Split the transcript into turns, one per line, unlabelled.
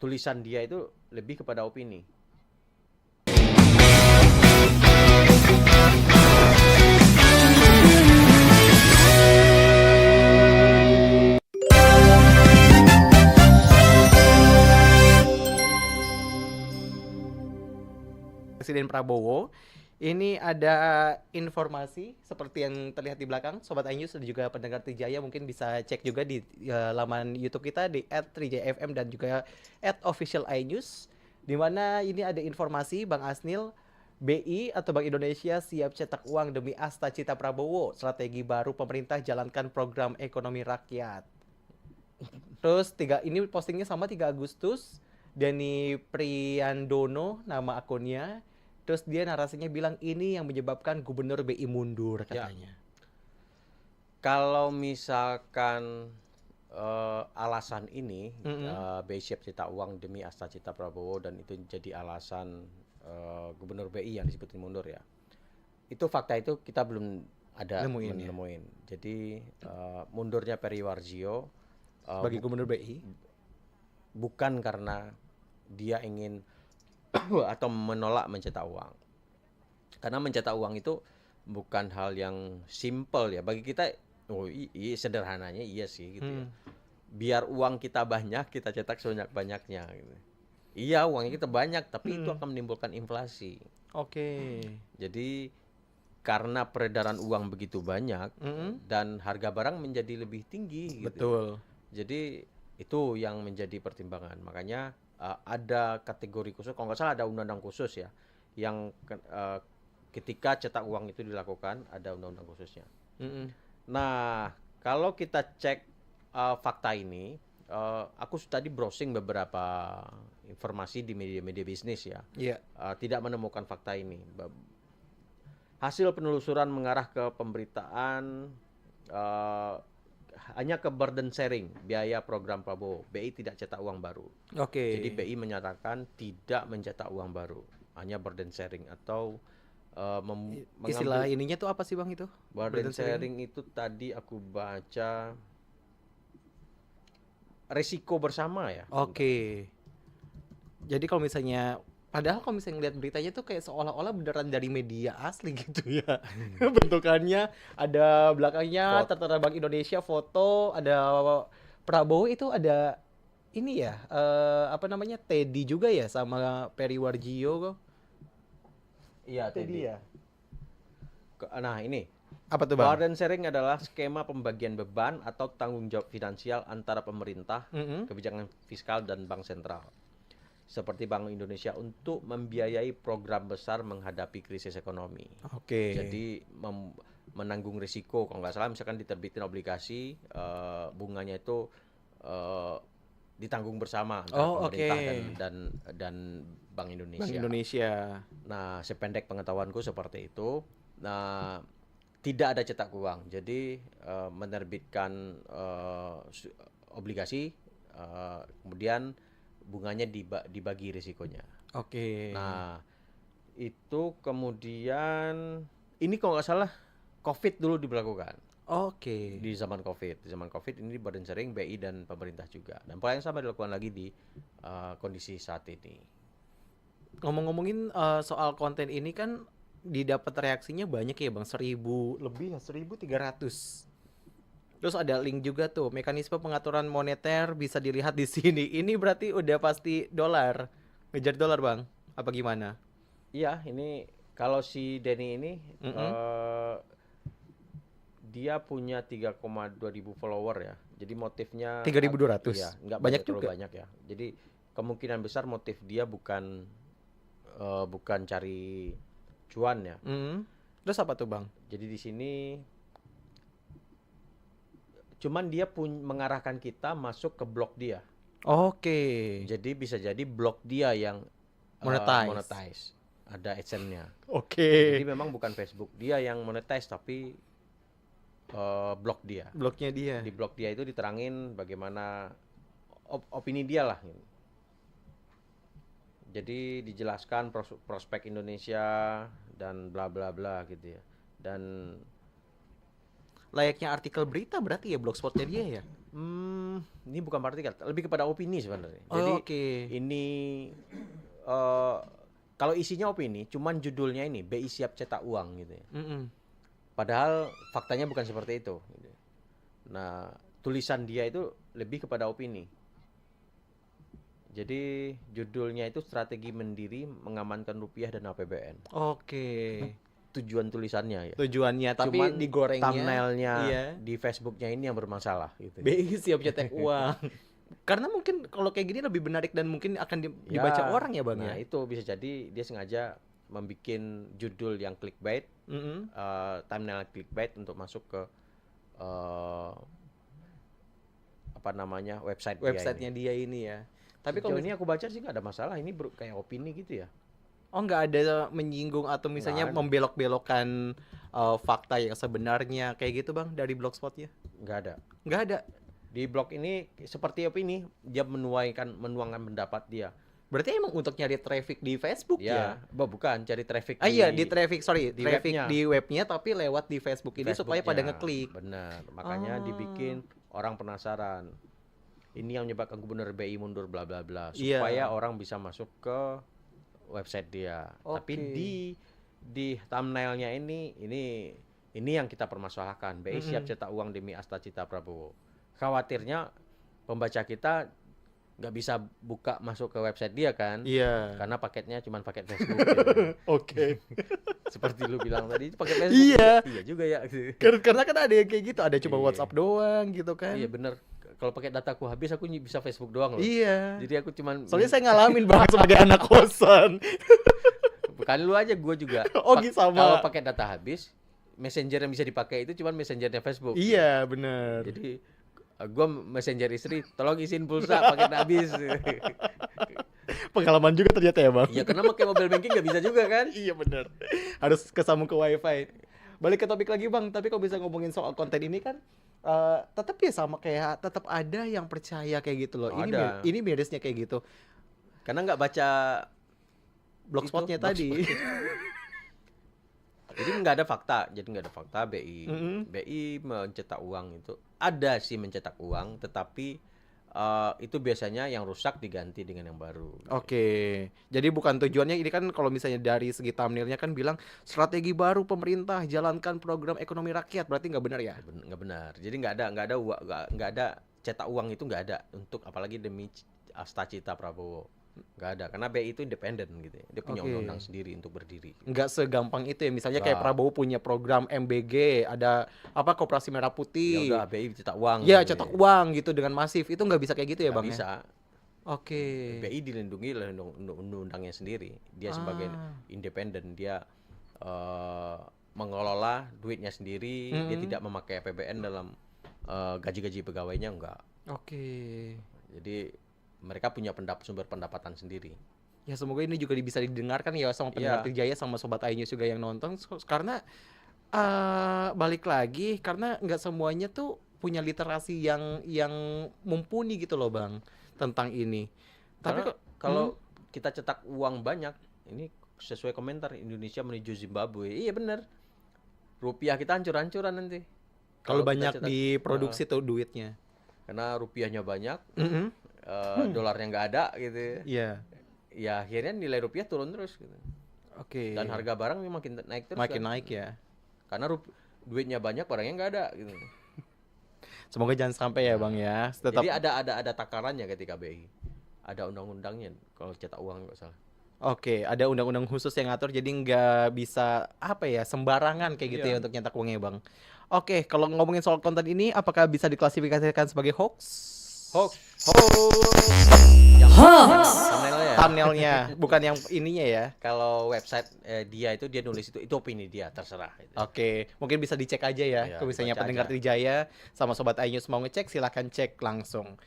tulisan dia itu lebih kepada opini.
Presiden Prabowo. Ini ada informasi seperti yang terlihat di belakang, Sobat iNews dan juga pendengar Trijaya mungkin bisa cek juga di laman YouTube kita di @trijayafm dan juga @officialinews, di mana ini ada informasi Bang Asnil, BI atau Bank Indonesia siap cetak uang demi Asta Cita Prabowo, strategi baru pemerintah jalankan program ekonomi rakyat. Terus ini postingnya sama 3 Agustus, Dani Priyandono nama akunnya. Terus dia narasinya bilang ini yang menyebabkan Gubernur BI mundur katanya.
Kalau misalkan alasan ini BI siap cetak uang demi Asta Cita Prabowo dan itu jadi alasan Gubernur BI yang disebutin mundur ya. Itu fakta itu kita belum ada menemuin. Jadi mundurnya Peri Warjio
bagi Gubernur BI
bukan karena dia ingin atau menolak mencetak uang. Karena mencetak uang itu bukan hal yang simple ya. Bagi kita, sederhananya iya sih gitu ya. Biar uang kita banyak, kita cetak sebanyak-banyaknya gitu. Iya, uangnya kita banyak, tapi itu akan menimbulkan inflasi.
Oke.
Jadi karena peredaran uang begitu banyak dan harga barang menjadi lebih tinggi gitu.
Betul.
Jadi itu yang menjadi pertimbangan. Makanya ada kategori khusus, kalau nggak salah ada undang-undang khusus ya, yang ketika cetak uang itu dilakukan ada undang-undang khususnya. Nah, kalau kita cek fakta ini, aku tadi browsing beberapa informasi di media-media bisnis ya, tidak menemukan fakta ini. Hasil penelusuran mengarah ke pemberitaan hanya ke burden sharing biaya program Prabowo. BI tidak cetak uang baru. Jadi BI menyatakan tidak mencetak uang baru, hanya burden sharing atau
istilah ininya tuh apa sih Bang itu?
Burden sharing itu tadi aku baca resiko bersama ya.
Jadi kalau misalnya padahal kalau misalnya ngeliat beritanya tuh kayak seolah-olah beneran dari media asli gitu ya. Bentukannya ada belakangnya tertera Bank Indonesia, foto, ada Prabowo, itu ada ini ya, apa namanya, Teddy juga ya sama Peri Warjio kok.
Iya, Teddy ya. Nah ini,
apa tuh Bang?
Burden sharing adalah skema pembagian beban atau tanggung jawab finansial antara pemerintah, kebijakan fiskal dan bank sentral. Seperti Bank Indonesia untuk membiayai program besar menghadapi krisis ekonomi. Jadi menanggung risiko. Kalau nggak salah misalkan diterbitin obligasi, bunganya itu ditanggung bersama antara pemerintah dan Bank Indonesia. Nah, sependek pengetahuanku seperti itu. Nah, tidak ada cetak uang. Jadi menerbitkan obligasi, kemudian bunganya dibagi risikonya. Nah, itu kemudian ini kalau nggak salah COVID dulu diberlakukan. Di zaman COVID ini burden sharing BI dan pemerintah juga. Dan pola yang sama dilakukan lagi di kondisi saat ini.
Ngomong-ngomongin soal konten ini kan didapat reaksinya banyak ya Bang, 1.000 lebih, 1.300. Terus ada link juga tuh, mekanisme pengaturan moneter bisa dilihat di sini. Ini berarti udah pasti dolar, ngejar dolar Bang, apa gimana?
Iya, ini kalau si Denny ini dia punya 3,2 ribu follower ya. Jadi motifnya
3.200.
Iya, nggak
banyak
juga
juga.
Banyak ya. Jadi kemungkinan besar motif dia bukan cari cuan ya.
Terus apa tuh Bang?
Jadi di sini cuman dia mengarahkan kita masuk ke blog dia. Jadi bisa jadi blog dia yang monetize. Ada AdSense-nya. Jadi memang bukan Facebook dia yang monetize, tapi blog dia.
Blognya dia.
Di blog dia itu diterangin bagaimana opini dia lah. Jadi dijelaskan prospek Indonesia dan bla bla bla gitu ya. Dan
layaknya artikel berita berarti ya blogspotnya dia ya.
Ini bukan partikel, lebih kepada opini sebenarnya.
Oh,
Jadi
oke.
ini eh, kalau isinya opini, cuman judulnya ini BI siap cetak uang gitu ya.
Mm-mm.
Padahal faktanya bukan seperti itu. Gitu. Nah, tulisan dia itu lebih kepada opini. Jadi judulnya itu strategi Mandiri mengamankan rupiah dan APBN.
Oke.
Tujuan tulisannya ya.
Tujuannya tapi
Cuman
digorengnya
thumbnailnya
iya.
di Facebooknya ini yang bermasalah gitu.
BI siap cetak uang. Karena mungkin kalau kayak gini lebih menarik dan mungkin akan dibaca orang ya Bang
Nah,
ya.
itu bisa jadi dia sengaja membuat judul yang clickbait,
Mm-mm.
thumbnail clickbait untuk masuk ke apa namanya
Websitenya dia ini ya. Tapi kalau
ini aku baca sih nggak ada masalah. Ini kayak opini gitu ya.
oh nggak ada menyinggung atau misalnya
Nggak ada.
membelok-belokkan fakta yang sebenarnya kayak gitu Bang dari blogspotnya?
Nggak ada.
Nggak ada.
Di blog ini seperti opini, dia menuangkan pendapat dia.
Berarti emang untuk nyari traffic di Facebook ya?
Bukan cari traffic
Iya di traffic
di
traffic
webnya.
di webnya tapi lewat di Facebook
di
ini supaya pada
Facebooknya.
ngeklik.
Benar, makanya
Ah.
dibikin orang penasaran. Ini yang menyebabkan gubernur BI mundur bla bla bla
Iya.
supaya orang bisa masuk ke website dia. Tapi
Oke.
di thumbnailnya ini yang kita permasalahkan. BI siap cetak uang demi asta cita Prabowo. Khawatirnya pembaca kita nggak bisa buka masuk ke website dia kan?
Iya.
Karena paketnya cuma paket Facebook. Gitu.
Oke.
Seperti lu bilang tadi itu paket Facebook.
Iya.
Iya juga ya.
Karena kan ada yang kayak gitu, ada cuma
Iya.
WhatsApp doang gitu kan.
Iya bener. Kalau pakai dataku habis aku bisa Facebook doang loh.
Iya.
Jadi aku cuman
Soalnya saya ngalamin Bang sebagai anak kosan.
bukan lu aja gua juga.
Oh, sama.
Kalau pakai data habis, messenger yang bisa dipakai itu cuman messengernya Facebook.
Iya, bener.
Jadi gua messenger istri, tolong isiin pulsa paket habis.
Pengalaman juga ternyata ya Bang.
Iya karena pakai mobile banking nggak bisa juga kan?
Iya bener. Harus kesambung ke wifi. Balik ke topik lagi Bang, tapi kalau bisa ngomongin soal konten ini kan tetap ya sama kayak tetap ada yang percaya kayak gitu loh.
Ada.
Ini mirisnya kayak gitu.
Karena nggak baca
Blogspotnya
Itu,
tadi.
Jadi nggak ada fakta. Jadi nggak ada fakta BI.
Mm-mm.
BI mencetak uang itu ada sih mencetak uang, tetapi itu biasanya yang rusak diganti dengan yang baru.
Oke, jadi bukan tujuannya ini kan kalau misalnya dari segi thumbnailnya kan bilang strategi baru pemerintah jalankan program ekonomi rakyat, berarti nggak benar ya?
Nggak benar. Jadi nggak ada cetak uang itu nggak ada untuk apalagi demi asta cita Prabowo. Nggak ada karena BI itu independen gitu ya. Dia punya
Oke.
undang-undang sendiri untuk berdiri.
Nggak segampang itu ya, misalnya kayak
Nggak.
Prabowo punya program MBG, ada apa Koperasi Merah
Ya
Putih.
udah BI cetak uang.
Ya
gitu
cetak uang gitu dengan masif, itu nggak bisa kayak gitu ya
Nggak
Bang?
bisa.
Ya? Oke.
BI dilindungi oleh undang-undangnya sendiri. Dia sebagai
Ah.
independen, dia mengelola duitnya sendiri. Dia tidak memakai APBN dalam gaji-gaji pegawainya enggak.
Oke.
Jadi mereka punya sumber pendapatan sendiri.
Ya semoga ini juga bisa didengarkan ya sama pendengar
Iya.
Trijaya sama Sobat iNews juga yang nonton karena balik lagi karena nggak semuanya tuh punya literasi yang mumpuni gitu loh Bang tentang ini. Tapi
Karena kalau kita cetak uang banyak, ini sesuai komentar Indonesia menuju Zimbabwe. Iya benar. Rupiah kita hancur-hancuran nanti.
kalau
kita
banyak
cetak-
diproduksi tuh duitnya.
karena rupiahnya banyak,
Mm-mm.
dolarnya nggak ada gitu.
Iya.
Ya akhirnya nilai rupiah turun terus gitu.
Oke.
Dan harga barang memang makin naik terus.
makin
kan.
naik ya.
Karena duitnya banyak, barangnya nggak ada gitu.
Semoga jangan sampai ya Bang ya. Tetap
Jadi ada takarannya ketika BI. Ada undang-undangnya kalau cetak uang nggak salah.
Oke, ada undang-undang khusus yang ngatur jadi nggak bisa apa ya sembarangan kayak gitu
Iya.
ya untuk nyetak uangnya Bang. Oke, kalau ngomongin soal konten ini apakah bisa diklasifikasikan sebagai hoax?
Hoax.
Yang
Thumbnailnya ya.
thumbnailnya bukan yang ininya ya.
Kalau website dia nulis itu opini dia, terserah. Gitu.
Oke, mungkin bisa dicek aja ya.
Iya,
Kalau misalnya
baca
pendengar
aja.
Trijaya sama Sobat iNews mau ngecek silahkan cek langsung.